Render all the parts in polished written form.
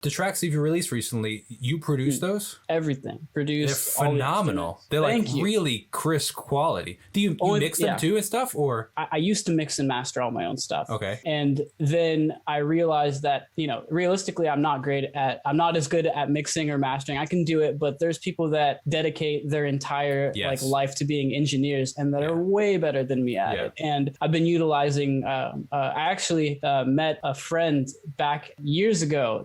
the tracks that you've released recently, you produced those? Everything. They're Produce phenomenal. They're like really crisp quality. Do you mix them too and stuff, or? I used to mix and master all my own stuff. Okay. And then I realized that, realistically, I'm not as good at mixing or mastering. I can do it, but there's people that dedicate their entire life to being engineers and that are way better than me at it. And I've been utilizing, I actually met a friend back years ago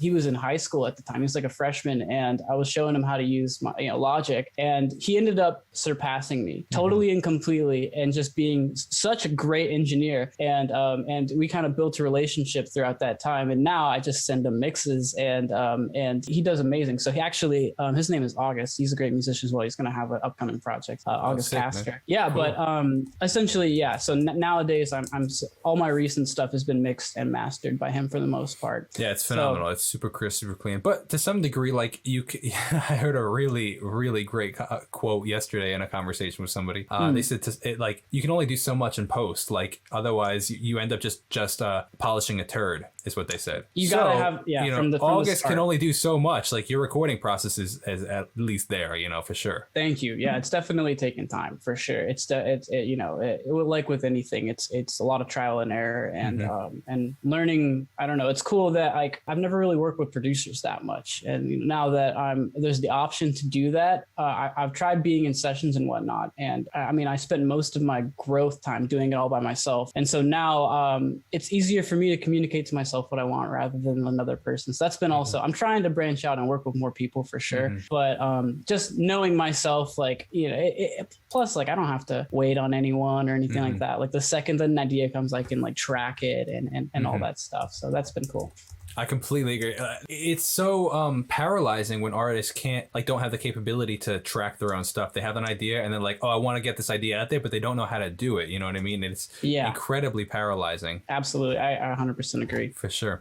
he was in high school at the time. He was like a freshman, and I was showing him how to use my Logic, and he ended up surpassing me totally and completely, and just being such a great engineer. And we kind of built a relationship throughout that time. And now I just send him mixes, and he does amazing. So he actually, his name is August. He's a great musician as well. He's going to have an upcoming project, August Caster. Man. Yeah, cool. But essentially, yeah. So nowadays, I'm all my recent stuff has been mixed and mastered by him for the most part. Yeah, it's phenomenal. It's super crisp, super clean. But to some degree, like I heard a really, really great quote yesterday in a conversation with somebody. They said you can only do so much in post. Like otherwise, you end up just polishing a turd. Is what they said. You gotta have from August can only do so much. Like your recording process is at least there, for sure. Thank you. Yeah, it's definitely taken time for sure. It's like with anything, it's a lot of trial and error and learning. I don't know. It's cool that I've never really worked with producers that much, and now that there's the option to do that. I've tried being in sessions and whatnot, and I spent most of my growth time doing it all by myself, and so now it's easier for me to communicate to myself what I want rather than another person. So that's been also, I'm trying to branch out and work with more people for sure. But just knowing myself, plus I don't have to wait on anyone or anything like that. Like the second an idea comes, I can track it and all that stuff. So that's been cool. I completely agree. It's so paralyzing when artists don't have the capability to track their own stuff. They have an idea and they're like, oh, I want to get this idea out there, but they don't know how to do it. You know what I mean? It's incredibly paralyzing. Absolutely. I 100% agree. For sure.